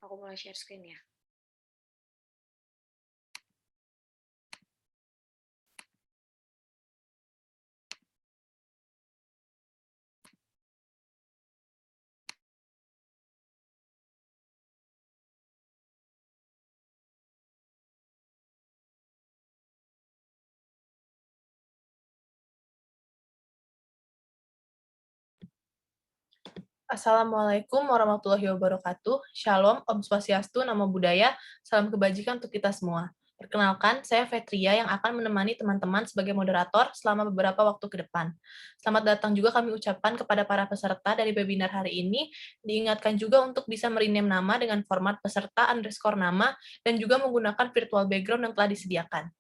Aku mulai share screen ya. Assalamualaikum warahmatullahi wabarakatuh. Shalom, Om Swastiastu, Namo Buddhaya, salam kebajikan untuk kita semua. Perkenalkan, saya Fetria yang akan menemani teman-teman sebagai moderator selama beberapa waktu ke depan. Selamat datang juga kami ucapkan kepada para peserta dari webinar hari ini. Diingatkan juga untuk bisa merename nama dengan format peserta _ nama dan juga menggunakan virtual background yang telah disediakan.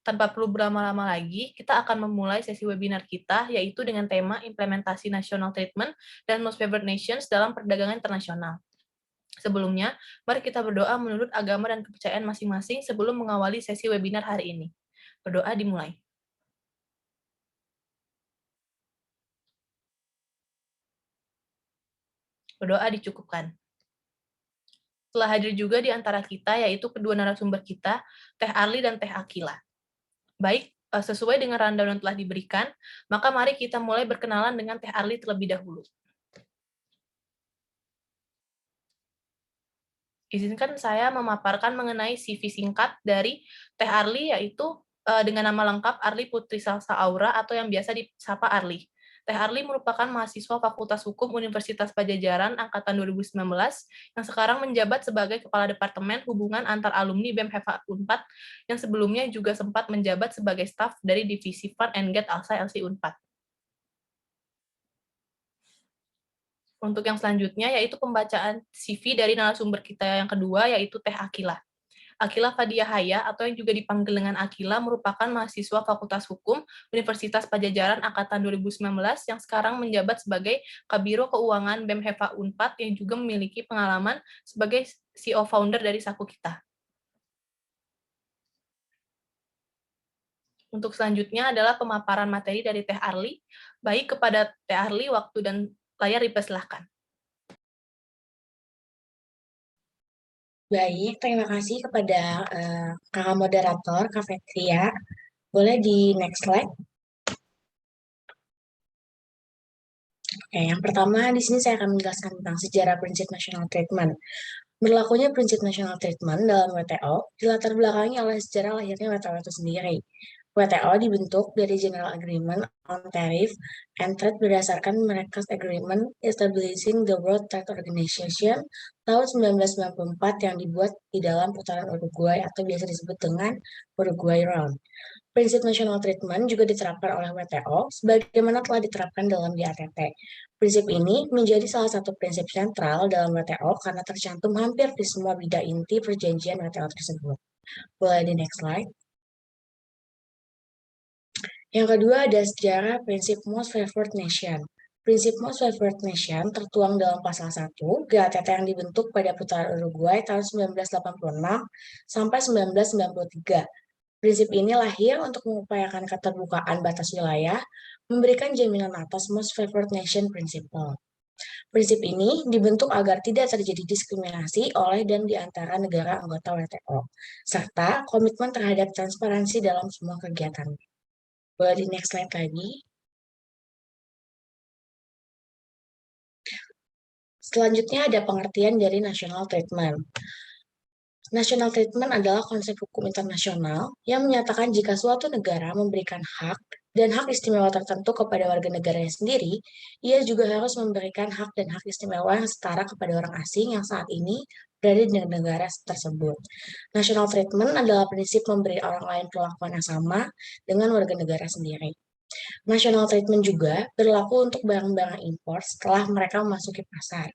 Tanpa perlu berlama-lama lagi, kita akan memulai sesi webinar kita, yaitu dengan tema implementasi national treatment dan most favored nations dalam perdagangan internasional. Sebelumnya, mari kita berdoa menurut agama dan kepercayaan masing-masing sebelum mengawali sesi webinar hari ini. Berdoa dimulai. Berdoa dicukupkan. Telah hadir juga di antara kita, yaitu kedua narasumber kita, Teh Arli dan Teh Akila. Baik, sesuai dengan rundown yang telah diberikan, maka mari kita mulai berkenalan dengan Teh Arli terlebih dahulu. Izinkan saya memaparkan mengenai CV singkat dari Teh Arli, yaitu dengan nama lengkap Arli Putri Salsa Aura atau yang biasa disapa Arli. Teh Arli merupakan mahasiswa Fakultas Hukum Universitas Padjadjaran angkatan 2019 yang sekarang menjabat sebagai Kepala Departemen Hubungan Antar Alumni BEM Heva Unpad yang sebelumnya juga sempat menjabat sebagai staf dari Divisi Fund and Get Alsa LC Unpad. Untuk yang selanjutnya yaitu pembacaan CV dari narasumber kita yang kedua yaitu Teh Akila. Akila Fadia Haya atau yang juga dipanggil dengan Akila merupakan mahasiswa Fakultas Hukum Universitas Padjadjaran angkatan 2019 yang sekarang menjabat sebagai Kabiro Keuangan BEM Heva Unpad yang juga memiliki pengalaman sebagai CEO founder dari Saku Kita. Untuk selanjutnya adalah pemaparan materi dari Teh Arli. Baik, kepada Teh Arli, waktu dan layar dipersilahkan. Baik, terima kasih kepada kakak moderator, Kak Fetria. Boleh di next slide? Oke, yang pertama di sini saya akan menjelaskan tentang sejarah prinsip national treatment. Berlakunya prinsip national treatment dalam WTO dilatar belakangi oleh sejarah lahirnya WTO itu sendiri. WTO dibentuk dari General Agreement on Tariff and Trade berdasarkan Marrakesh Agreement Establishing the World Trade Organization tahun 1994 yang dibuat di dalam putaran Uruguay atau biasa disebut dengan Uruguay Round. Prinsip national treatment juga diterapkan oleh WTO sebagaimana telah diterapkan dalam GATT. Prinsip ini menjadi salah satu prinsip sentral dalam WTO karena tercantum hampir di semua bidang inti perjanjian WTO tersebut. Boleh di next slide. Yang kedua ada sejarah prinsip Most Favored Nation. Prinsip Most Favored Nation tertuang dalam pasal 1 GATT yang dibentuk pada putaran Uruguay tahun 1986 sampai 1993. Prinsip ini lahir untuk mengupayakan keterbukaan batas wilayah, memberikan jaminan atas Most Favored Nation Principle. Prinsip ini dibentuk agar tidak terjadi diskriminasi oleh dan di antara negara anggota WTO, serta komitmen terhadap transparansi dalam semua kegiatan. Boleh di next slide lagi. Selanjutnya ada pengertian dari national treatment. National treatment adalah konsep hukum internasional yang menyatakan jika suatu negara memberikan hak dan hak istimewa tertentu kepada warga negaranya sendiri, ia juga harus memberikan hak dan hak istimewa yang setara kepada orang asing yang saat ini berada di negara tersebut. National treatment adalah prinsip memberi orang lain perlakuan yang sama dengan warga negara sendiri. National treatment juga berlaku untuk barang-barang impor setelah mereka memasuki pasar.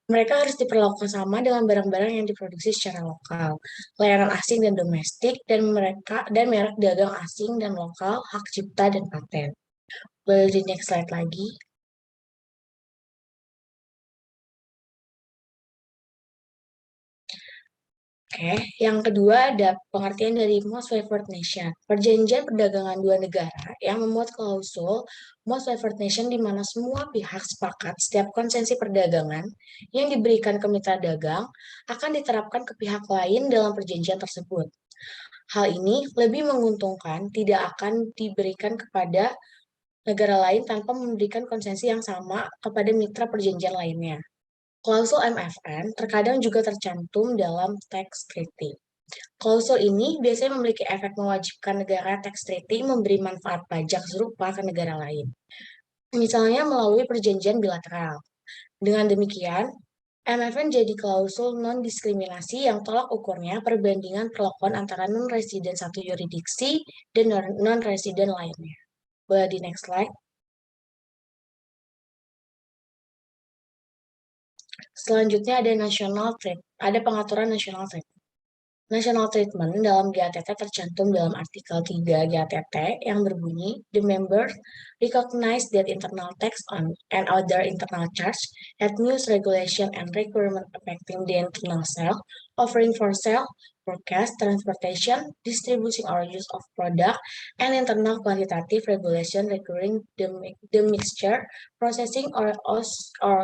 Mereka harus diperlakukan sama dengan barang-barang yang diproduksi secara lokal, layanan asing dan domestik, dan merek dagang asing dan lokal, hak cipta dan paten. Boleh di next slide lagi. Oke, yang kedua ada pengertian dari Most Favored Nation. Perjanjian perdagangan dua negara yang memuat klausul Most Favored Nation di mana semua pihak sepakat setiap konsesi perdagangan yang diberikan ke mitra dagang akan diterapkan ke pihak lain dalam perjanjian tersebut. Hal ini lebih menguntungkan tidak akan diberikan kepada negara lain tanpa memberikan konsesi yang sama kepada mitra perjanjian lainnya. Klausul MFN terkadang juga tercantum dalam tax treaty. Klausul ini biasanya memiliki efek mewajibkan negara tax treaty memberi manfaat pajak serupa ke negara lain, misalnya melalui perjanjian bilateral. Dengan demikian, MFN jadi klausul non-diskriminasi yang tolak ukurnya perbandingan perlakuan antara non-resident satu yurisdiksi dan non-resident lainnya. Boleh di next slide. Selanjutnya ada pengaturan national trade. National treatment dalam GATT tercantum dalam artikel 3 GATT yang berbunyi, the members recognize that internal tax on and other internal charge, news regulation and requirement affecting the internal sale, offering for sale, forecast, transportation, distribution or use of product, and internal quantitative regulation requiring the mixture, processing or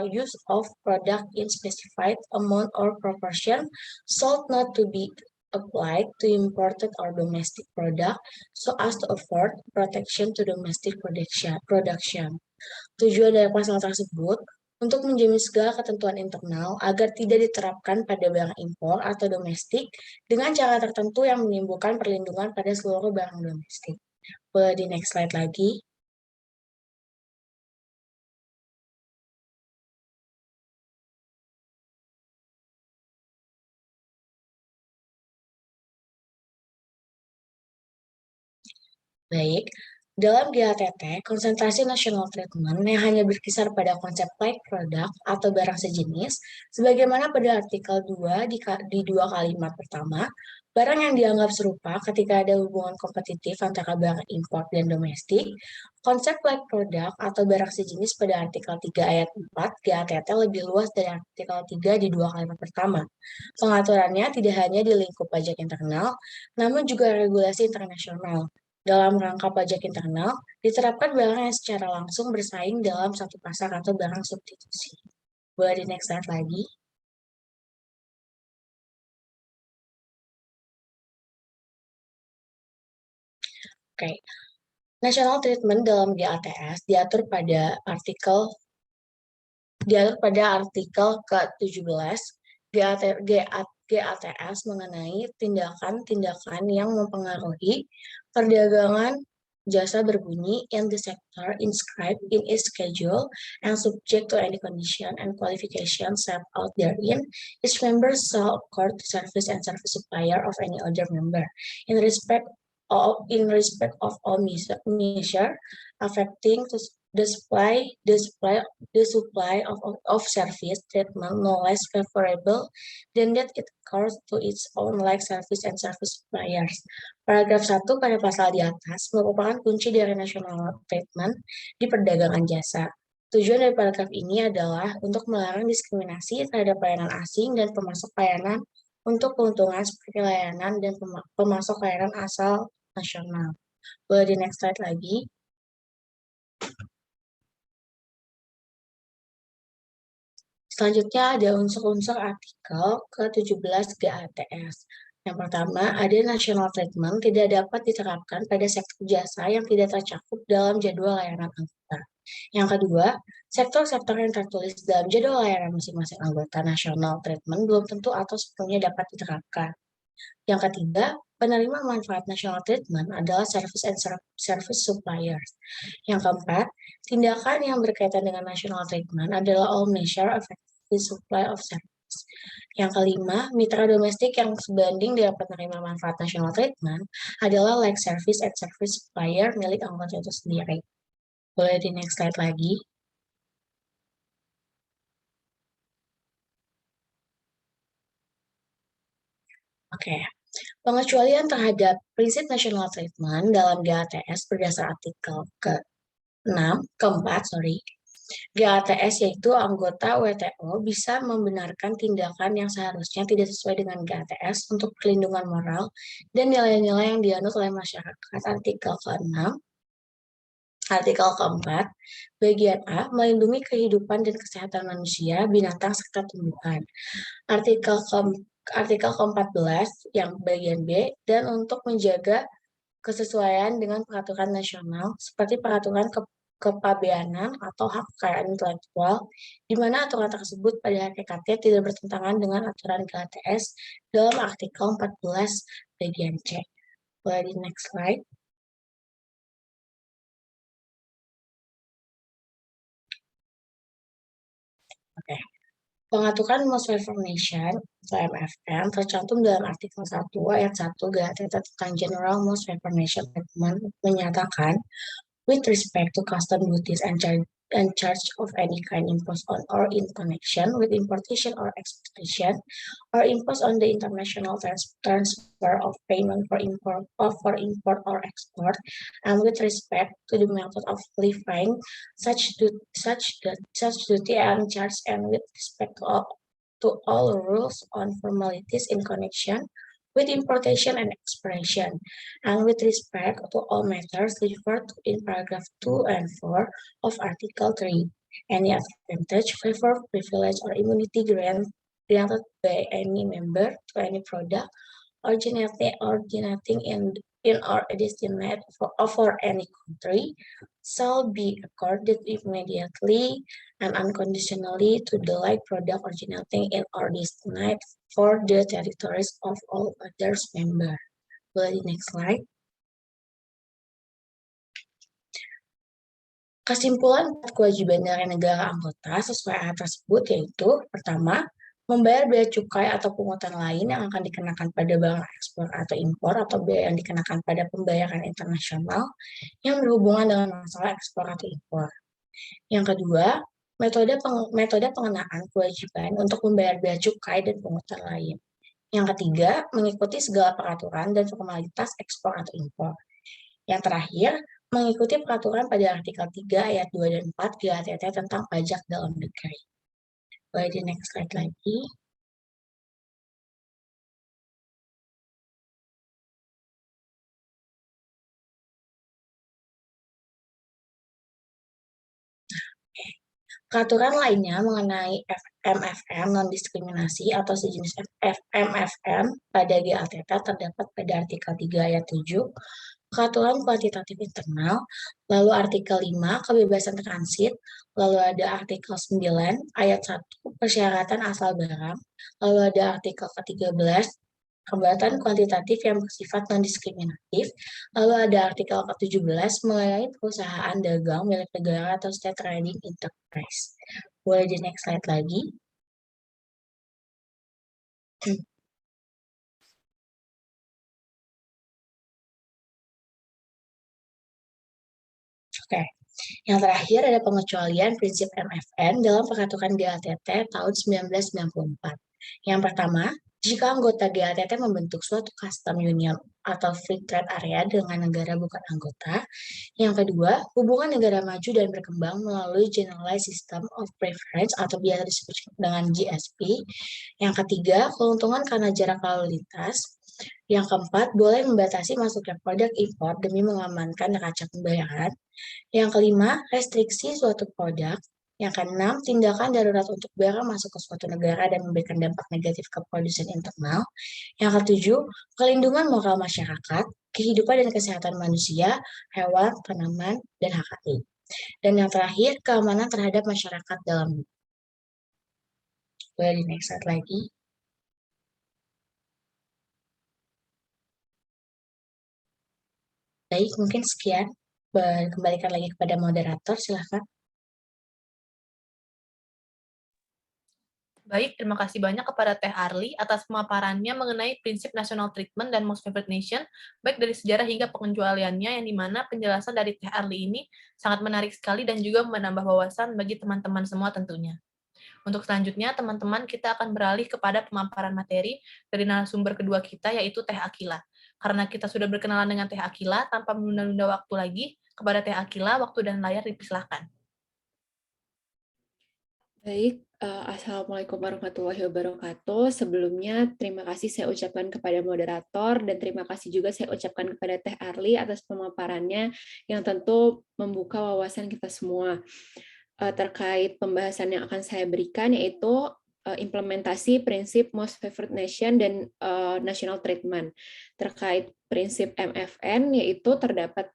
use of product in specified amount or proportion, sold not to be applied to imported or domestic product so as to afford protection to domestic production. Tujuan dari pasal tersebut untuk menjamin segala ketentuan internal agar tidak diterapkan pada barang impor atau domestik dengan cara tertentu yang menimbulkan perlindungan pada seluruh barang domestik. Boleh di next slide lagi. Baik, dalam GATT, konsentrasi national treatment yang hanya berkisar pada konsep like product atau barang sejenis, sebagaimana pada artikel 2 di dua kalimat pertama, barang yang dianggap serupa ketika ada hubungan kompetitif antara barang impor dan domestik, konsep like product atau barang sejenis pada artikel 3 ayat 4 GATT lebih luas dari artikel 3 di dua kalimat pertama. Pengaturannya tidak hanya di lingkup pajak internal, namun juga regulasi internasional. Dalam rangka pajak internal, diterapkan barang yang secara langsung bersaing dalam satu pasar atau barang substitusi. Boleh di next slide lagi. Oke, national treatment dalam GATS diatur pada artikel ke-17 GATS mengenai tindakan-tindakan yang mempengaruhi perdagangan jasa berbunyi in the sector inscribed in its schedule and subject to any condition and qualification set out therein, each member shall accord to service and service supplier of any other member in respect of all measure affecting the supply of service treatment no less favorable than that it occurs to its own like service and service suppliers. Paragraf 1 pada pasal di atas merupakan kunci dari national treatment di perdagangan jasa. Tujuan dari paragraf ini adalah untuk melarang diskriminasi terhadap layanan asing dan pemasok layanan untuk keuntungan seperti layanan dan pemasok layanan asal nasional. Boleh di next slide lagi. Selanjutnya ada unsur-unsur artikel ke-17 GATS. Yang pertama, ada national treatment tidak dapat diterapkan pada sektor jasa yang tidak tercakup dalam jadwal layanan anggota. Yang kedua, sektor-sektor yang tertulis dalam jadwal layanan masing-masing anggota national treatment belum tentu atau sepenuhnya dapat diterapkan. Yang ketiga, penerima manfaat national treatment adalah service and service suppliers. Yang keempat, tindakan yang berkaitan dengan national treatment adalah all measure affecting the supply of service. Yang kelima, mitra domestik yang sebanding dengan penerima manfaat national treatment adalah like service and service supplier milik anggota itu sendiri. Boleh di next slide lagi. Oke, pengecualian terhadap prinsip national treatment dalam GATS berdasar artikel ke-4, GATS yaitu anggota WTO bisa membenarkan tindakan yang seharusnya tidak sesuai dengan GATS untuk perlindungan moral dan nilai-nilai yang dianut oleh masyarakat. Artikel keempat, bagian A, melindungi kehidupan dan kesehatan manusia, binatang, serta tumbuhan. Artikel ke-14 yang bagian B, dan untuk menjaga kesesuaian dengan peraturan nasional seperti peraturan kepabeanan atau hak kekayaan intelektual, di mana aturan tersebut pada hakikatnya tidak bertentangan dengan aturan GATS dalam artikel 14 bagian C. Boleh di next slide. Oke. Pengaturan Most Favored Nation atau MFN tercantum dalam artikel 1 ayat 1 GATT tentang General Most Favored Nation Agreement menyatakan with respect to custom duties and charge of any kind imposed on or in connection with importation or exportation or imposed on the international transfer of payment for import or export, and with respect to the method of levying such duty and charge, and with respect to all rules on formalities in connection with importation and exportation, and with respect to all matters referred to in paragraph 2 and 4 of Article 3, any advantage, favor, privilege, or immunity granted by any member to any product originating in or destined for any country shall be accorded immediately and unconditionally to the like product originating in or destined for the territories of all others member. Boleh di next slide. Kesimpulan kewajiban dari negara anggota sesuai ayat tersebut yaitu, pertama, membayar bea cukai atau pungutan lain yang akan dikenakan pada barang ekspor atau impor atau bea yang dikenakan pada pembayaran internasional yang berhubungan dengan masalah ekspor atau impor. Yang kedua, metode pengenaan kewajiban untuk membayar bea cukai dan pungutan lain. Yang ketiga, mengikuti segala peraturan dan formalitas ekspor atau impor. Yang terakhir, mengikuti peraturan pada artikel 3 ayat 2 dan 4 GATT tentang pajak dalam negeri. Boleh di next slide lagi. Peraturan lainnya mengenai MFN non-diskriminasi atau sejenis MFN pada GATT terdapat pada artikel 3 ayat 7, peraturan kuantitatif internal, lalu artikel 5, kebebasan transit, lalu ada artikel 9, ayat 1, persyaratan asal barang, lalu ada artikel ke-13, hambatan kuantitatif yang bersifat non-diskriminatif, lalu ada artikel ke-17 mengenai perusahaan dagang milik negara atau state trading enterprise. Boleh di next slide lagi. Oke, yang terakhir ada pengecualian prinsip MFN dalam peraturan GATT tahun 1994. Yang pertama, jika anggota GATT membentuk suatu custom union atau free trade area dengan negara bukan anggota. Yang kedua, hubungan negara maju dan berkembang melalui Generalized System of Preference atau biasa disebut dengan GSP. Yang ketiga, keuntungan karena jarak lalu lintas. Yang keempat, boleh membatasi masuknya produk impor demi mengamankan neraca pembayaran. Yang kelima, restriksi suatu produk. Yang keenam, tindakan darurat untuk barang masuk ke suatu negara dan memberikan dampak negatif ke produsen internal. Yang ketujuh, perlindungan moral masyarakat, kehidupan dan kesehatan manusia, hewan, tanaman, dan HKI. Dan yang terakhir, keamanan terhadap masyarakat dalam negeri. Boleh di next slide lagi. Baik, mungkin sekian. Kembalikan lagi kepada moderator, silakan. Baik, terima kasih banyak kepada Teh Arli atas pemaparannya mengenai prinsip national treatment dan most favored nation, baik dari sejarah hingga pengecualiannya, yang dimana penjelasan dari Teh Arli ini sangat menarik sekali dan juga menambah wawasan bagi teman-teman semua tentunya. Untuk selanjutnya, teman-teman, kita akan beralih kepada pemaparan materi dari narasumber kedua kita, yaitu Teh Akila. Karena kita sudah berkenalan dengan Teh Akila, tanpa menunda-nunda waktu lagi, kepada Teh Akila, waktu dan layar dipersilahkan. Baik, Assalamualaikum warahmatullahi wabarakatuh. Sebelumnya, terima kasih saya ucapkan kepada moderator dan terima kasih juga saya ucapkan kepada Teh Arli atas pemaparannya yang tentu membuka wawasan kita semua. Terkait pembahasan yang akan saya berikan, yaitu implementasi prinsip Most Favored Nation dan National Treatment. Terkait prinsip MFN, yaitu terdapat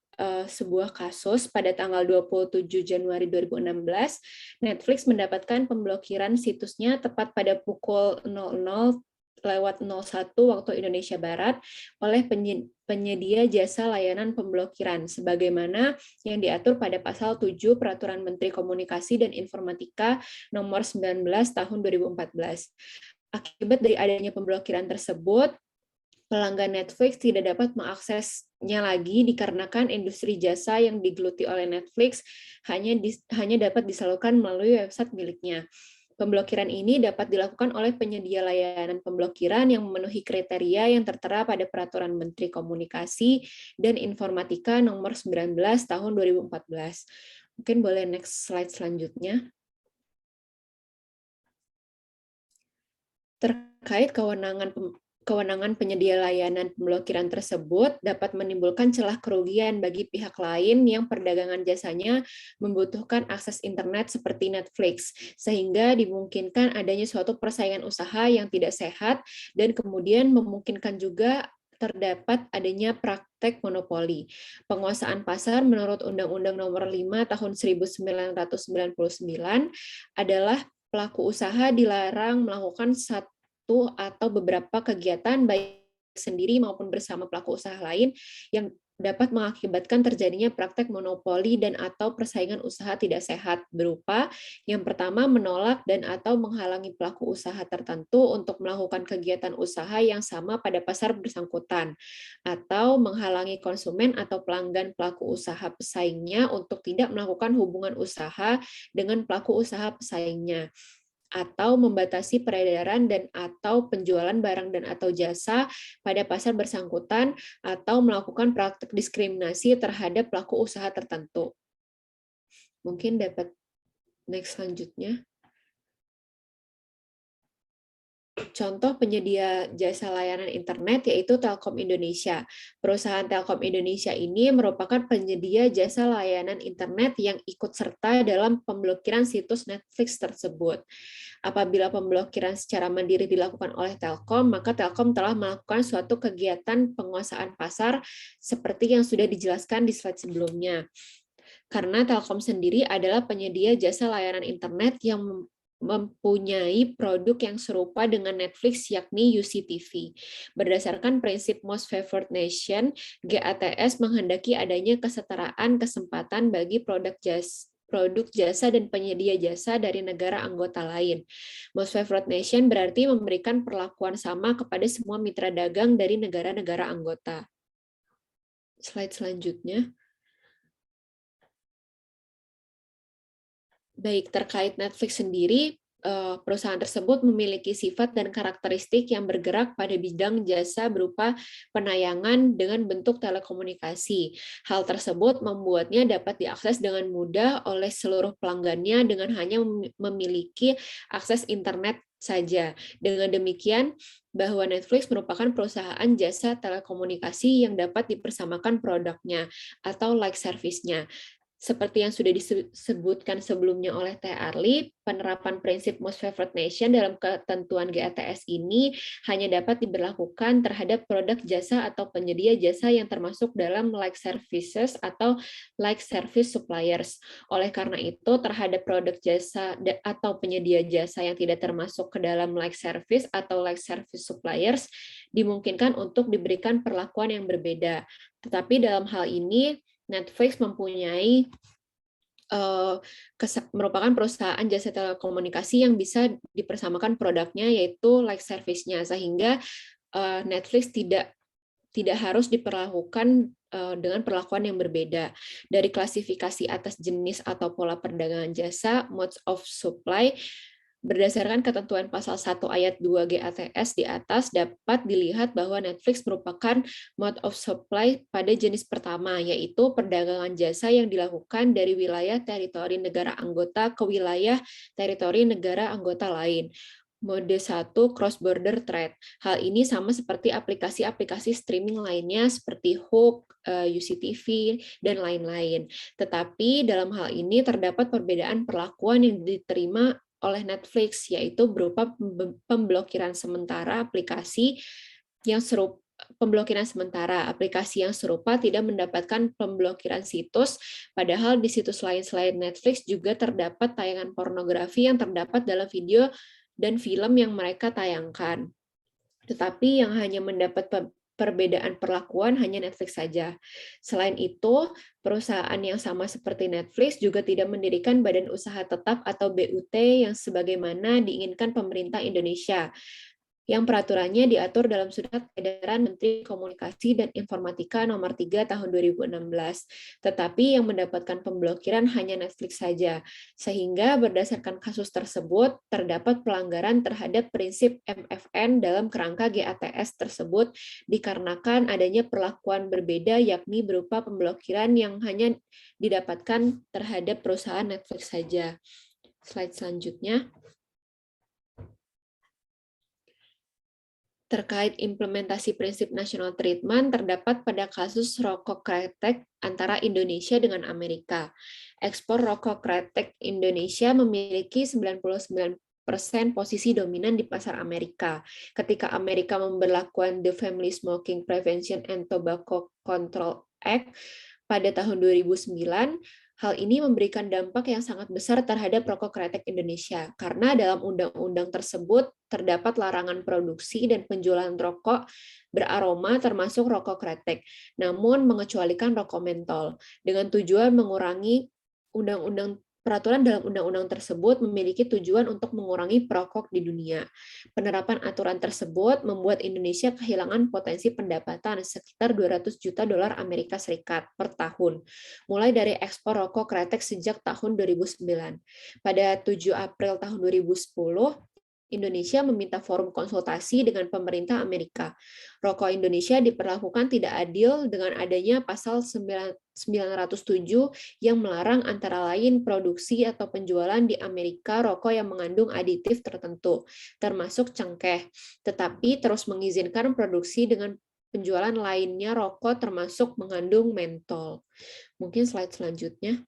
sebuah kasus pada tanggal 27 Januari 2016, Netflix mendapatkan pemblokiran situsnya tepat pada pukul 00:01 waktu Indonesia Barat oleh penyedia jasa layanan pemblokiran, sebagaimana yang diatur pada pasal 7 Peraturan Menteri Komunikasi dan Informatika nomor 19 tahun 2014. Akibat dari adanya pemblokiran tersebut, pelanggan Netflix tidak dapat mengaksesnya lagi dikarenakan industri jasa yang digeluti oleh Netflix hanya dapat disalurkan melalui website miliknya. Pemblokiran ini dapat dilakukan oleh penyedia layanan pemblokiran yang memenuhi kriteria yang tertera pada Peraturan Menteri Komunikasi dan Informatika nomor 19 tahun 2014. Mungkin boleh next slide selanjutnya. Terkait kewenangan penyedia layanan pemblokiran tersebut dapat menimbulkan celah kerugian bagi pihak lain yang perdagangan jasanya membutuhkan akses internet seperti Netflix, sehingga dimungkinkan adanya suatu persaingan usaha yang tidak sehat dan kemudian memungkinkan juga terdapat adanya praktek monopoli. Penguasaan pasar menurut Undang-Undang Nomor 5 Tahun 1999 adalah pelaku usaha dilarang melakukan satu atau beberapa kegiatan baik sendiri maupun bersama pelaku usaha lain yang dapat mengakibatkan terjadinya praktek monopoli dan atau persaingan usaha tidak sehat berupa yang pertama menolak dan atau menghalangi pelaku usaha tertentu untuk melakukan kegiatan usaha yang sama pada pasar bersangkutan atau menghalangi konsumen atau pelanggan pelaku usaha pesaingnya untuk tidak melakukan hubungan usaha dengan pelaku usaha pesaingnya atau membatasi peredaran dan atau penjualan barang dan atau jasa pada pasar bersangkutan atau melakukan praktik diskriminasi terhadap pelaku usaha tertentu. Mungkin dapat next selanjutnya. Contoh penyedia jasa layanan internet yaitu Telkom Indonesia. Perusahaan Telkom Indonesia ini merupakan penyedia jasa layanan internet yang ikut serta dalam pemblokiran situs Netflix tersebut. Apabila pemblokiran secara mandiri dilakukan oleh Telkom, maka Telkom telah melakukan suatu kegiatan penguasaan pasar seperti yang sudah dijelaskan di slide sebelumnya. Karena Telkom sendiri adalah penyedia jasa layanan internet yang mempunyai produk yang serupa dengan Netflix yakni UCTV. Berdasarkan prinsip Most Favored Nation, GATS menghendaki adanya kesetaraan kesempatan bagi produk jasa dan penyedia jasa dari negara anggota lain. Most Favored Nation berarti memberikan perlakuan sama kepada semua mitra dagang dari negara-negara anggota. Slide selanjutnya. Baik, terkait Netflix sendiri, perusahaan tersebut memiliki sifat dan karakteristik yang bergerak pada bidang jasa berupa penayangan dengan bentuk telekomunikasi. Hal tersebut membuatnya dapat diakses dengan mudah oleh seluruh pelanggannya dengan hanya memiliki akses internet saja. Dengan demikian, bahwa Netflix merupakan perusahaan jasa telekomunikasi yang dapat dipersamakan produknya atau like service-nya. Seperti yang sudah disebutkan sebelumnya oleh Teh Arli, penerapan prinsip Most Favored Nation dalam ketentuan GATS ini hanya dapat diberlakukan terhadap produk jasa atau penyedia jasa yang termasuk dalam like services atau like service suppliers. Oleh karena itu, terhadap produk jasa atau penyedia jasa yang tidak termasuk ke dalam like service atau like service suppliers, dimungkinkan untuk diberikan perlakuan yang berbeda. Tetapi dalam hal ini, Netflix mempunyai merupakan perusahaan jasa telekomunikasi yang bisa dipersamakan produknya yaitu like service-nya, sehingga Netflix tidak harus diperlakukan dengan perlakuan yang berbeda. Dari klasifikasi atas jenis atau pola perdagangan jasa, modes of supply, Berdasarkan ketentuan pasal 1 ayat 2 GATS di atas, dapat dilihat bahwa Netflix merupakan mode of supply pada jenis pertama, yaitu perdagangan jasa yang dilakukan dari wilayah teritori negara anggota ke wilayah teritori negara anggota lain. Mode 1, cross-border trade. Hal ini sama seperti aplikasi-aplikasi streaming lainnya seperti Hook, UCTV, dan lain-lain. Tetapi dalam hal ini terdapat perbedaan perlakuan yang diterima oleh Netflix, yaitu berupa pemblokiran sementara aplikasi yang serupa. Pemblokiran sementara aplikasi yang serupa tidak mendapatkan pemblokiran situs, padahal di situs lain selain Netflix juga terdapat tayangan pornografi yang terdapat dalam video dan film yang mereka tayangkan. Tetapi yang hanya mendapat perbedaan perlakuan hanya Netflix saja. Selain itu, perusahaan yang sama seperti Netflix juga tidak mendirikan badan usaha tetap atau BUT yang sebagaimana diinginkan pemerintah Indonesia, yang peraturannya diatur dalam Surat Edaran Menteri Komunikasi dan Informatika Nomor 3 Tahun 2016. Tetapi yang mendapatkan pemblokiran hanya Netflix saja, sehingga berdasarkan kasus tersebut terdapat pelanggaran terhadap prinsip MFN dalam kerangka GATS tersebut dikarenakan adanya perlakuan berbeda, yakni berupa pemblokiran yang hanya didapatkan terhadap perusahaan Netflix saja. Slide selanjutnya. Terkait implementasi prinsip national treatment terdapat pada kasus rokok kretek antara Indonesia dengan Amerika. Ekspor rokok kretek Indonesia memiliki 99% posisi dominan di pasar Amerika. Ketika Amerika memberlakukan The Family Smoking Prevention and Tobacco Control Act pada tahun 2009, hal ini memberikan dampak yang sangat besar terhadap rokok kretek Indonesia, karena dalam undang-undang tersebut terdapat larangan produksi dan penjualan rokok beraroma termasuk rokok kretek, namun mengecualikan rokok mentol, dengan tujuan mengurangi peraturan dalam undang-undang tersebut memiliki tujuan untuk mengurangi perokok di dunia. Penerapan aturan tersebut membuat Indonesia kehilangan potensi pendapatan sekitar 200 juta dolar Amerika Serikat per tahun, mulai dari ekspor rokok kretek sejak tahun 2009. Pada 7 April tahun 2010, Indonesia meminta forum konsultasi dengan pemerintah Amerika. Rokok Indonesia diperlakukan tidak adil dengan adanya pasal 907 yang melarang antara lain produksi atau penjualan di Amerika rokok yang mengandung aditif tertentu, termasuk cengkeh, tetapi terus mengizinkan produksi dengan penjualan lainnya rokok termasuk mengandung mentol. Mungkin slide selanjutnya.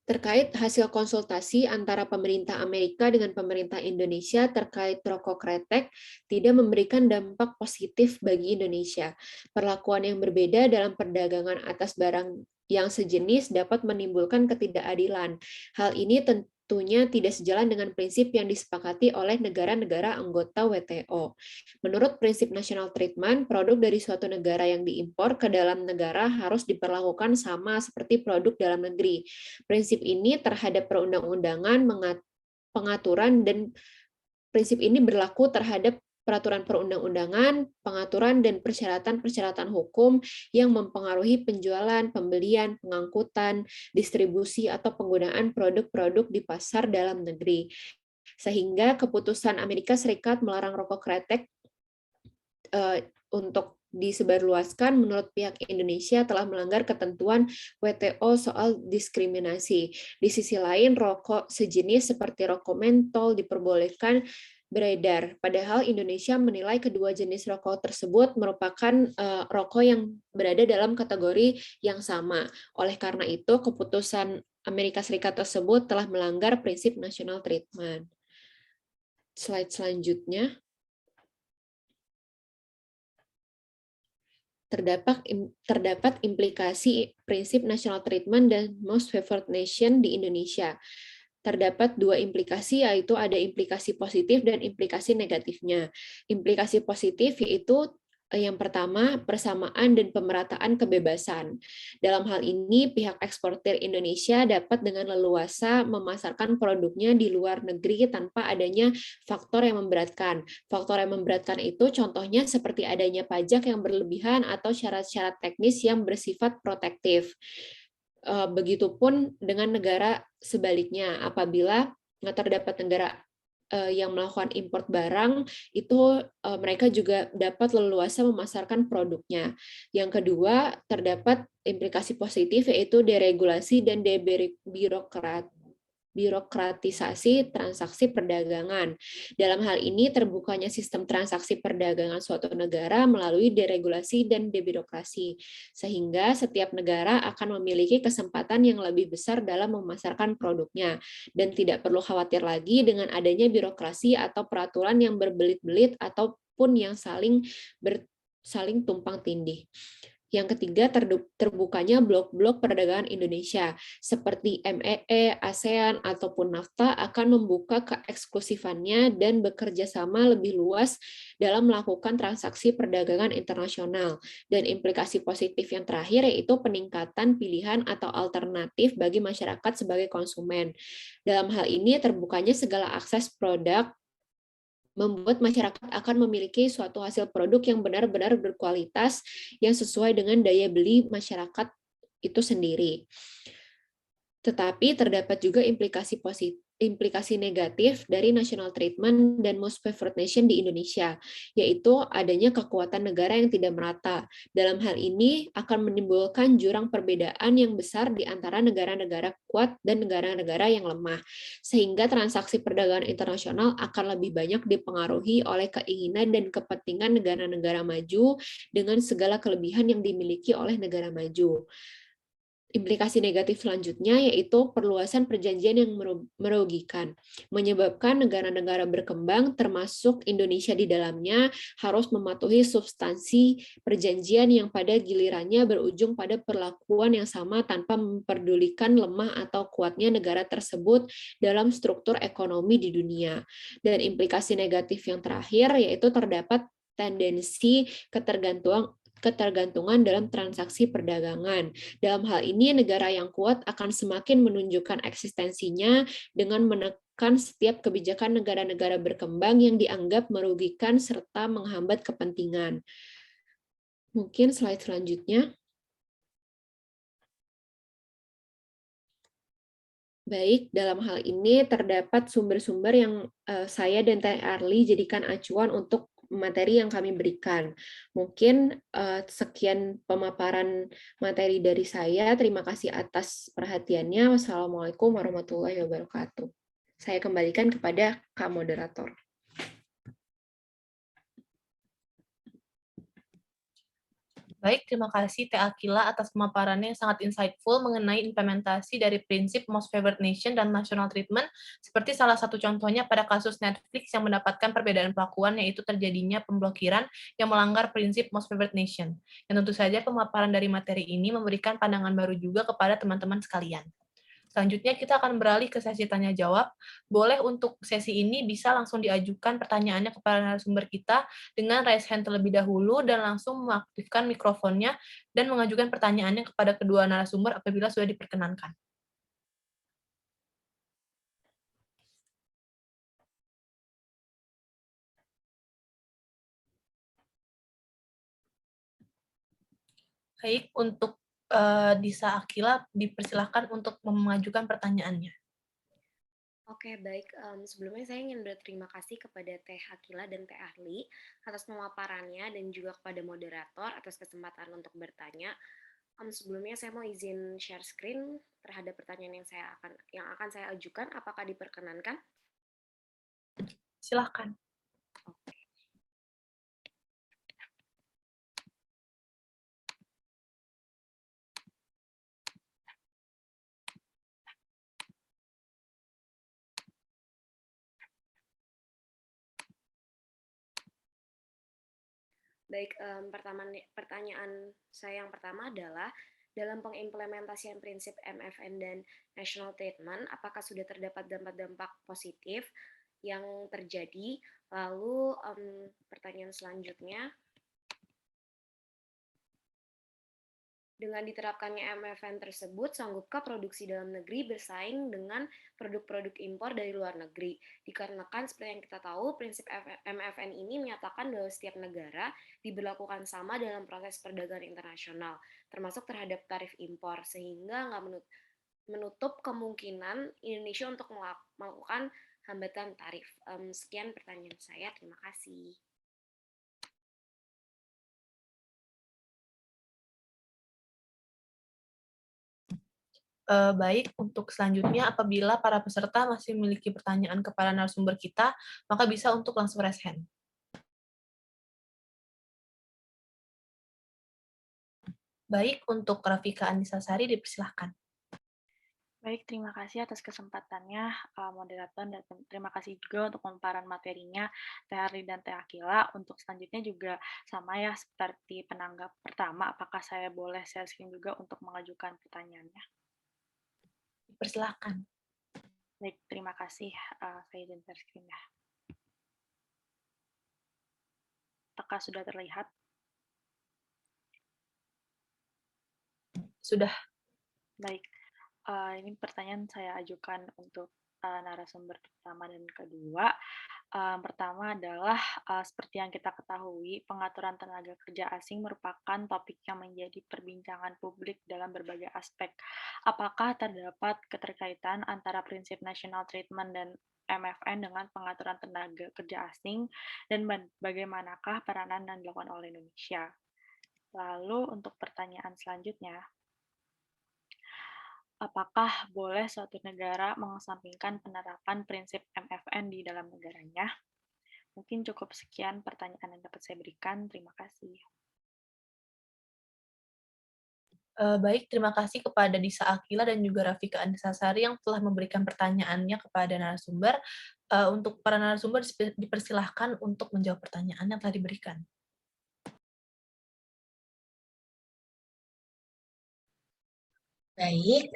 Terkait hasil konsultasi antara pemerintah Amerika dengan pemerintah Indonesia terkait rokok kretek tidak memberikan dampak positif bagi Indonesia. Perlakuan yang berbeda dalam perdagangan atas barang yang sejenis dapat menimbulkan ketidakadilan. Hal ini tentunya tidak sejalan dengan prinsip yang disepakati oleh negara-negara anggota WTO. Menurut prinsip national treatment, produk dari suatu negara yang diimpor ke dalam negara harus diperlakukan sama seperti produk dalam negeri. Prinsip ini terhadap perundang-undangan, pengaturan, dan prinsip ini berlaku terhadap peraturan perundang-undangan, pengaturan, dan persyaratan-persyaratan hukum yang mempengaruhi penjualan, pembelian, pengangkutan, distribusi, atau penggunaan produk-produk di pasar dalam negeri. Sehingga keputusan Amerika Serikat melarang rokok kretek untuk disebarluaskan menurut pihak Indonesia telah melanggar ketentuan WTO soal diskriminasi. Di sisi lain, rokok sejenis seperti rokok mentol diperbolehkan beredar. Padahal Indonesia menilai kedua jenis rokok tersebut merupakan rokok yang berada dalam kategori yang sama. Oleh karena itu, keputusan Amerika Serikat tersebut telah melanggar prinsip national treatment. Slide selanjutnya. Terdapat implikasi prinsip national treatment dan most favored nation di Indonesia. Terdapat dua implikasi, yaitu ada implikasi positif dan implikasi negatifnya. Implikasi positif yaitu Yang pertama, persamaan dan pemerataan kebebasan. Dalam hal ini, pihak eksportir Indonesia dapat dengan leluasa memasarkan produknya di luar negeri tanpa adanya faktor yang memberatkan. Faktor yang memberatkan itu contohnya seperti adanya pajak yang berlebihan atau syarat-syarat teknis yang bersifat protektif. Begitupun dengan negara sebaliknya, apabila terdapat negara yang melakukan import barang, itu mereka juga dapat leluasa memasarkan produknya. Yang kedua, terdapat implikasi positif yaitu deregulasi dan birokratisasi transaksi perdagangan. Dalam hal ini, terbukanya sistem transaksi perdagangan suatu negara melalui deregulasi dan debirokrasi, sehingga setiap negara akan memiliki kesempatan yang lebih besar dalam memasarkan produknya, dan tidak perlu khawatir lagi dengan adanya birokrasi atau peraturan yang berbelit-belit ataupun yang saling tumpang tindih. Yang ketiga, terbukanya blok-blok perdagangan Indonesia, seperti MEE, ASEAN, ataupun NAFTA akan membuka keeksklusifannya dan bekerja sama lebih luas dalam melakukan transaksi perdagangan internasional. Dan implikasi positif yang terakhir yaitu peningkatan pilihan atau alternatif bagi masyarakat sebagai konsumen. Dalam hal ini, terbukanya segala akses produk membuat masyarakat akan memiliki suatu hasil produk yang benar-benar berkualitas yang sesuai dengan daya beli masyarakat itu sendiri. Tetapi terdapat juga implikasi negatif dari national treatment dan most favored nation di Indonesia, yaitu adanya kekuatan negara yang tidak merata. Dalam hal ini akan menimbulkan jurang perbedaan yang besar di antara negara-negara kuat dan negara-negara yang lemah, sehingga transaksi perdagangan internasional akan lebih banyak dipengaruhi oleh keinginan dan kepentingan negara-negara maju dengan segala kelebihan yang dimiliki oleh negara maju. Implikasi negatif selanjutnya yaitu perluasan perjanjian yang merugikan, menyebabkan negara-negara berkembang termasuk Indonesia di dalamnya harus mematuhi substansi perjanjian yang pada gilirannya berujung pada perlakuan yang sama tanpa memperdulikan lemah atau kuatnya negara tersebut dalam struktur ekonomi di dunia. Dan implikasi negatif yang terakhir yaitu terdapat tendensi ketergantungan dalam transaksi perdagangan. Dalam hal ini, negara yang kuat akan semakin menunjukkan eksistensinya dengan menekan setiap kebijakan negara-negara berkembang yang dianggap merugikan serta menghambat kepentingan. Mungkin slide selanjutnya. Baik, dalam hal ini terdapat sumber-sumber yang saya dan Teh Arli jadikan acuan untuk materi yang kami berikan. Mungkin sekian pemaparan materi dari saya. Terima kasih atas perhatiannya. Wassalamualaikum warahmatullahi wabarakatuh. Saya kembalikan kepada Kak Moderator. Baik, terima kasih Teh Akila atas pemaparannya yang sangat insightful mengenai implementasi dari prinsip Most Favored Nation dan National Treatment, seperti salah satu contohnya pada kasus Netflix yang mendapatkan perbedaan perlakuan, yaitu terjadinya pemblokiran yang melanggar prinsip Most Favored Nation. Dan tentu saja pemaparan dari materi ini memberikan pandangan baru juga kepada teman-teman sekalian. Selanjutnya kita akan beralih ke sesi tanya-jawab. Boleh untuk sesi ini bisa langsung diajukan pertanyaannya kepada narasumber kita dengan raise hand terlebih dahulu dan langsung mengaktifkan mikrofonnya dan mengajukan pertanyaannya kepada kedua narasumber apabila sudah diperkenankan. Baik, untuk Disa Akila dipersilakan untuk mengajukan pertanyaannya. Oke, baik. Sebelumnya saya ingin berterima kasih kepada Teh Akila dan Teh Ahli atas pemaparannya dan juga kepada moderator atas kesempatan untuk bertanya. Sebelumnya saya mau izin share screen terhadap pertanyaan yang akan saya ajukan. Apakah diperkenankan? Silakan. Oke. Baik, pertanyaan saya yang pertama adalah, dalam pengimplementasian prinsip MFN dan national treatment, apakah sudah terdapat dampak-dampak positif yang terjadi? Lalu pertanyaan selanjutnya, Dengan diterapkannya MFN tersebut, sanggupkah produksi dalam negeri bersaing dengan produk-produk impor dari luar negeri? Dikarenakan seperti yang kita tahu, prinsip MFN ini menyatakan bahwa setiap negara diberlakukan sama dalam proses perdagangan internasional, termasuk terhadap tarif impor, sehingga nggak menutup kemungkinan Indonesia untuk melakukan hambatan tarif. Sekian pertanyaan saya, terima kasih. Baik, untuk selanjutnya apabila para peserta masih memiliki pertanyaan kepada narasumber kita, maka bisa untuk langsung raise hand. Baik, untuk Rafika Anisasari dipersilahkan. Baik, terima kasih atas kesempatannya, moderator, dan terima kasih juga untuk pemaparan materinya Teh Arli dan Teh Akila. Untuk selanjutnya juga sama ya seperti penanggap pertama, apakah saya boleh share screen juga untuk mengajukan pertanyaannya? Dipersilahkan. Baik, terima kasih. Saya izin share screen ya. Apakah sudah terlihat? Sudah. Baik, ini pertanyaan saya ajukan untuk narasumber pertama dan kedua. Pertama adalah seperti yang kita ketahui, pengaturan tenaga kerja asing merupakan topik yang menjadi perbincangan publik dalam berbagai aspek. Apakah terdapat keterkaitan antara prinsip national treatment dan MFN dengan pengaturan tenaga kerja asing, dan bagaimanakah peranan yang dilakukan oleh Indonesia? Lalu untuk pertanyaan selanjutnya, apakah boleh suatu negara mengesampingkan penerapan prinsip MFN di dalam negaranya? Mungkin cukup sekian pertanyaan yang dapat saya berikan. Terima kasih. Baik, terima kasih kepada Disa Akila dan juga Rafika Anisasari yang telah memberikan pertanyaannya kepada narasumber. Untuk para narasumber dipersilahkan untuk menjawab pertanyaan yang telah diberikan. Baik,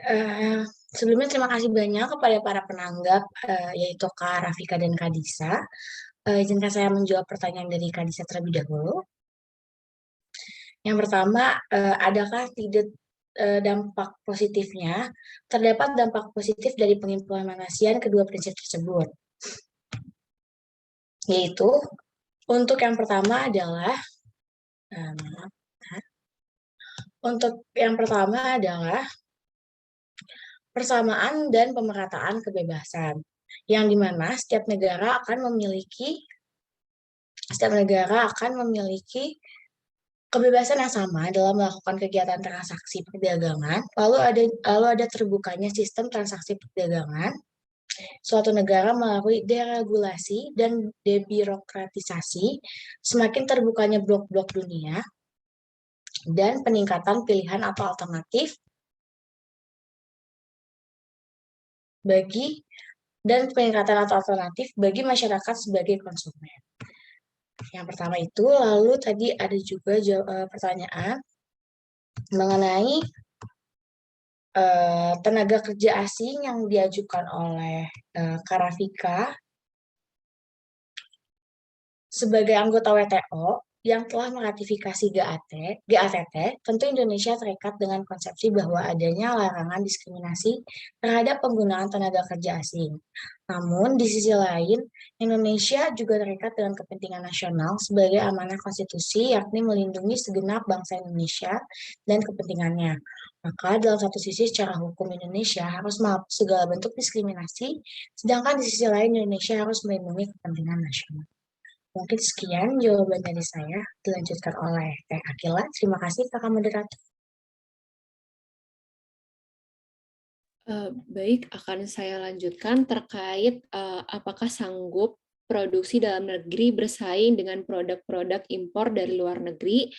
sebelumnya terima kasih banyak kepada para penanggap, yaitu Kak Rafika dan Kak Disa. Izinkan saya menjawab pertanyaan dari Kak Disa terlebih dahulu. Yang pertama, adakah tidak dampak positifnya? Terdapat dampak positif dari pengimplementasian kedua prinsip tersebut, yaitu untuk yang pertama adalah persamaan dan pemerataan kebebasan, yang dimana setiap negara akan memiliki kebebasan yang sama dalam melakukan kegiatan transaksi perdagangan. Lalu ada terbukanya sistem transaksi perdagangan. Suatu negara melalui deregulasi dan debirokratisasi, semakin terbukanya blok-blok dunia, dan peningkatan pilihan atau alternatif bagi masyarakat sebagai konsumen. Yang pertama itu, lalu tadi ada juga pertanyaan mengenai tenaga kerja asing yang diajukan oleh Kak Rafika sebagai anggota WTO yang telah meratifikasi GATT, tentu Indonesia terikat dengan konsepsi bahwa adanya larangan diskriminasi terhadap penggunaan tenaga kerja asing. Namun, di sisi lain, Indonesia juga terikat dengan kepentingan nasional sebagai amanah konstitusi, yakni melindungi segenap bangsa Indonesia dan kepentingannya. Maka, dalam satu sisi, secara hukum Indonesia harus menghapus segala bentuk diskriminasi, sedangkan di sisi lain Indonesia harus melindungi kepentingan nasional. Mungkin sekian jawaban dari saya, dilanjutkan oleh Teh Akila. Terima kasih, Kakak Moderator. Baik, akan saya lanjutkan terkait apakah sanggup produksi dalam negeri bersaing dengan produk-produk impor dari luar negeri.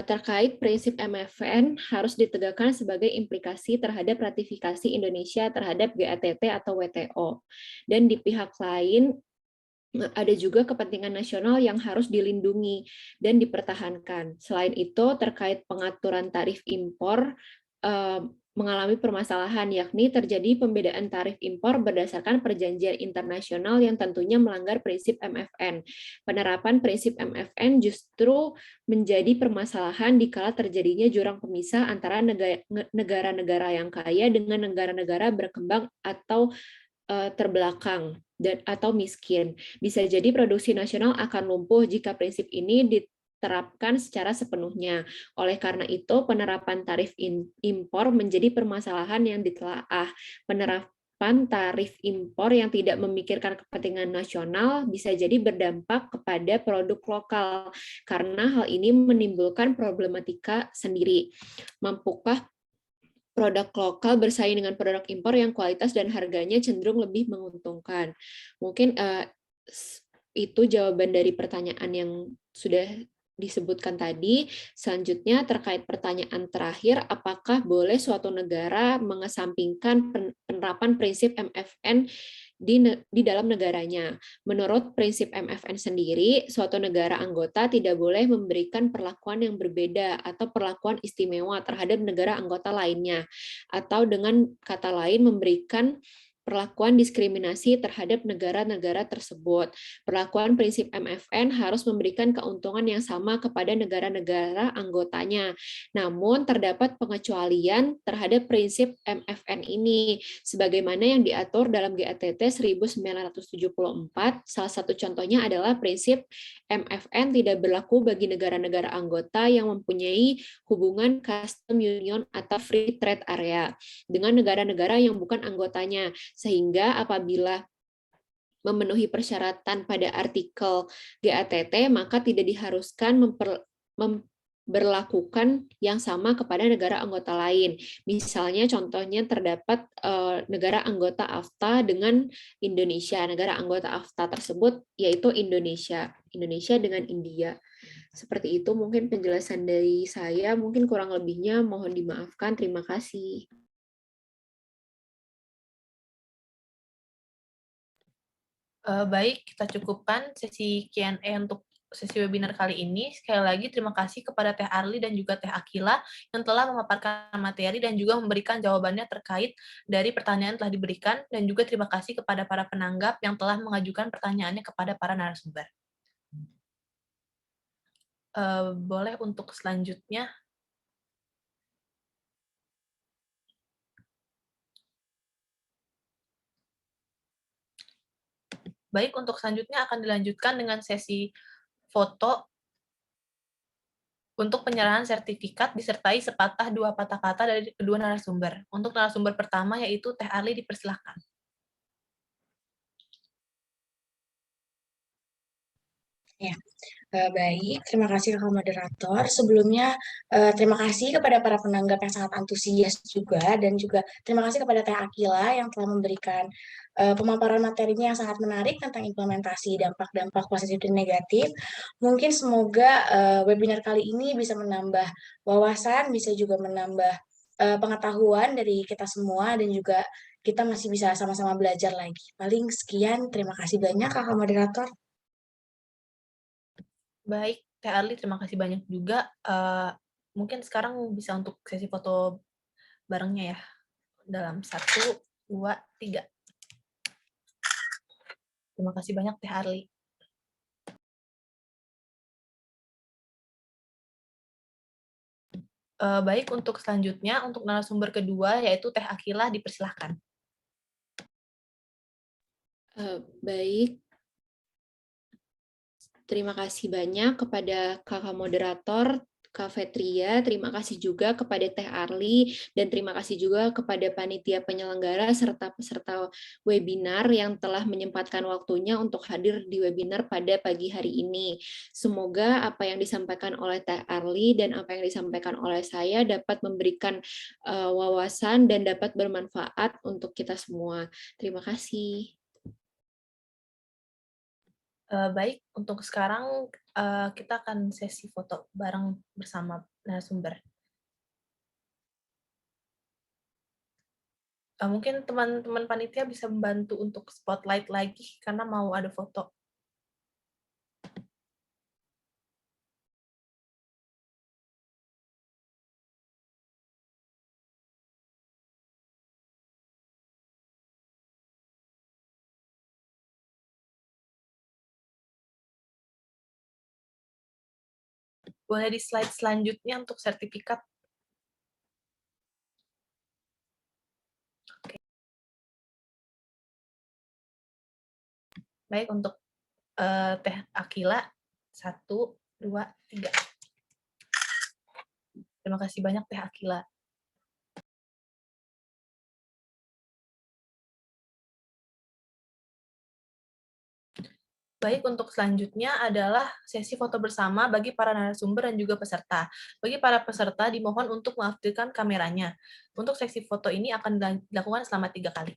Terkait prinsip MFN harus ditegakkan sebagai implikasi terhadap ratifikasi Indonesia terhadap GATT atau WTO. Dan di pihak lain, ada juga kepentingan nasional yang harus dilindungi dan dipertahankan. Selain itu, terkait pengaturan tarif impor, mengalami permasalahan, yakni terjadi pembedaan tarif impor berdasarkan perjanjian internasional yang tentunya melanggar prinsip MFN. Penerapan prinsip MFN justru menjadi permasalahan dikala terjadinya jurang pemisah antara negara-negara yang kaya dengan negara-negara berkembang atau terbelakang atau miskin. Bisa jadi produksi nasional akan lumpuh jika prinsip ini diterapkan secara sepenuhnya. Oleh karena itu, penerapan tarif impor menjadi permasalahan yang ditelaah. Penerapan tarif impor yang tidak memikirkan kepentingan nasional bisa jadi berdampak kepada produk lokal, karena hal ini menimbulkan problematika sendiri. Mampukah produk lokal bersaing dengan produk impor yang kualitas dan harganya cenderung lebih menguntungkan? Mungkin itu jawaban dari pertanyaan yang sudah disebutkan tadi. Selanjutnya terkait pertanyaan terakhir, apakah boleh suatu negara mengesampingkan penerapan prinsip MFN di dalam negaranya? Menurut prinsip MFN sendiri, suatu negara anggota tidak boleh memberikan perlakuan yang berbeda atau perlakuan istimewa terhadap negara anggota lainnya, atau dengan kata lain memberikan perlakuan diskriminasi terhadap negara-negara tersebut. Perlakuan prinsip MFN harus memberikan keuntungan yang sama kepada negara-negara anggotanya. Namun, terdapat pengecualian terhadap prinsip MFN ini, sebagaimana yang diatur dalam GATT 1974. Salah satu contohnya adalah prinsip MFN tidak berlaku bagi negara-negara anggota yang mempunyai hubungan custom union atau free trade area dengan negara-negara yang bukan anggotanya, sehingga apabila memenuhi persyaratan pada artikel GATT, maka tidak diharuskan memperlakukan yang sama kepada negara anggota lain. Misalnya contohnya terdapat negara anggota AFTA dengan Indonesia. Negara anggota AFTA tersebut yaitu Indonesia dengan India. Seperti itu mungkin penjelasan dari saya, mungkin kurang lebihnya mohon dimaafkan. Terima kasih. Baik, kita cukupkan sesi Q&A untuk sesi webinar kali ini. Sekali lagi terima kasih kepada Teh Arli dan juga Teh Akila yang telah memaparkan materi dan juga memberikan jawabannya terkait dari pertanyaan yang telah diberikan, dan juga terima kasih kepada para penanggap yang telah mengajukan pertanyaannya kepada para narasumber. Boleh untuk selanjutnya. Baik, untuk selanjutnya akan dilanjutkan dengan sesi foto untuk penyerahan sertifikat disertai sepatah dua patah kata dari kedua narasumber. Untuk narasumber pertama yaitu Teh Arli, dipersilahkan. Ya, baik. Terima kasih Kakak Moderator. Sebelumnya, terima kasih kepada para penanggap yang sangat antusias juga, dan juga terima kasih kepada Teh Akila yang telah memberikan pemaparan materinya yang sangat menarik tentang implementasi dampak-dampak positif dan negatif. Mungkin semoga webinar kali ini bisa menambah wawasan, bisa juga menambah pengetahuan dari kita semua, dan juga kita masih bisa sama-sama belajar lagi. Paling sekian, terima kasih banyak Kakak Moderator. Baik, Teh Arli, terima kasih banyak juga. Mungkin sekarang bisa untuk sesi foto barengnya ya. Dalam 1, 2, 3. Terima kasih banyak Teh Arli. Baik, untuk selanjutnya, untuk narasumber kedua yaitu Teh Akila, dipersilahkan. Baik. Terima kasih banyak kepada Kakak Moderator, Kak Fetria, terima kasih juga kepada Teh Arli, dan terima kasih juga kepada panitia penyelenggara serta peserta webinar yang telah menyempatkan waktunya untuk hadir di webinar pada pagi hari ini. Semoga apa yang disampaikan oleh Teh Arli dan apa yang disampaikan oleh saya dapat memberikan wawasan dan dapat bermanfaat untuk kita semua. Terima kasih. Baik, untuk sekarang kita akan sesi foto bareng bersama narasumber. Mungkin teman-teman panitia bisa membantu untuk spotlight lagi karena mau ada foto. Boleh di slide selanjutnya untuk sertifikat. Oke. Baik, untuk Teh Akila, 1, 2, 3. Terima kasih banyak Teh Akila. Baik, untuk selanjutnya adalah sesi foto bersama bagi para narasumber dan juga peserta. Bagi para peserta dimohon untuk mengaktifkan kameranya. Untuk sesi foto ini akan dilakukan selama 3 kali.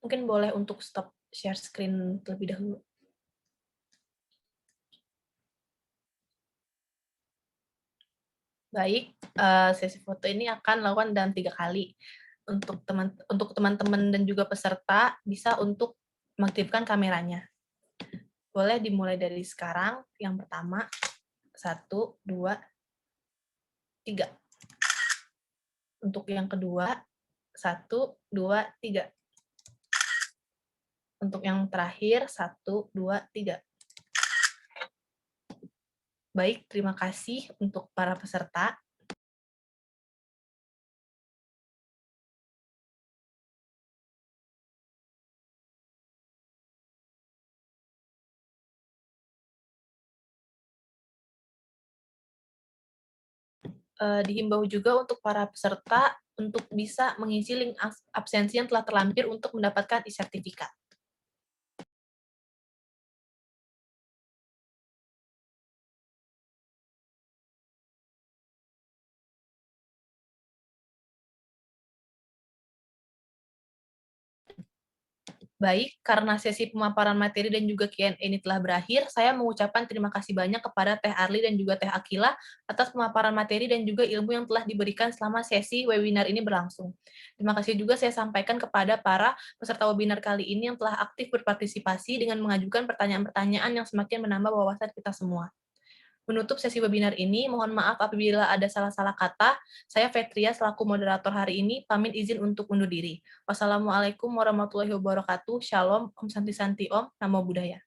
Mungkin boleh untuk stop share screen terlebih dahulu. Baik, sesi foto ini akan dilakukan dalam 3 kali. Untuk teman-teman dan juga peserta bisa untuk mengaktifkan kameranya. Boleh dimulai dari sekarang. Yang pertama, 1, 2, 3. Untuk yang kedua, 1, 2, 3. Untuk yang terakhir, 1, 2, 3. Baik, terima kasih untuk para peserta. Dihimbau juga untuk para peserta untuk bisa mengisi link absensi yang telah terlampir untuk mendapatkan e-sertifikat. Baik, karena sesi pemaparan materi dan juga Q&A ini telah berakhir, saya mengucapkan terima kasih banyak kepada Teh Arli dan juga Teh Akila atas pemaparan materi dan juga ilmu yang telah diberikan selama sesi webinar ini berlangsung. Terima kasih juga saya sampaikan kepada para peserta webinar kali ini yang telah aktif berpartisipasi dengan mengajukan pertanyaan-pertanyaan yang semakin menambah wawasan kita semua. Menutup sesi webinar ini, mohon maaf apabila ada salah-salah kata. Saya Fetria selaku moderator hari ini pamit izin untuk undur diri. Wassalamualaikum warahmatullahi wabarakatuh. Shalom, Om Santi Santi Om, Namo Buddhaya.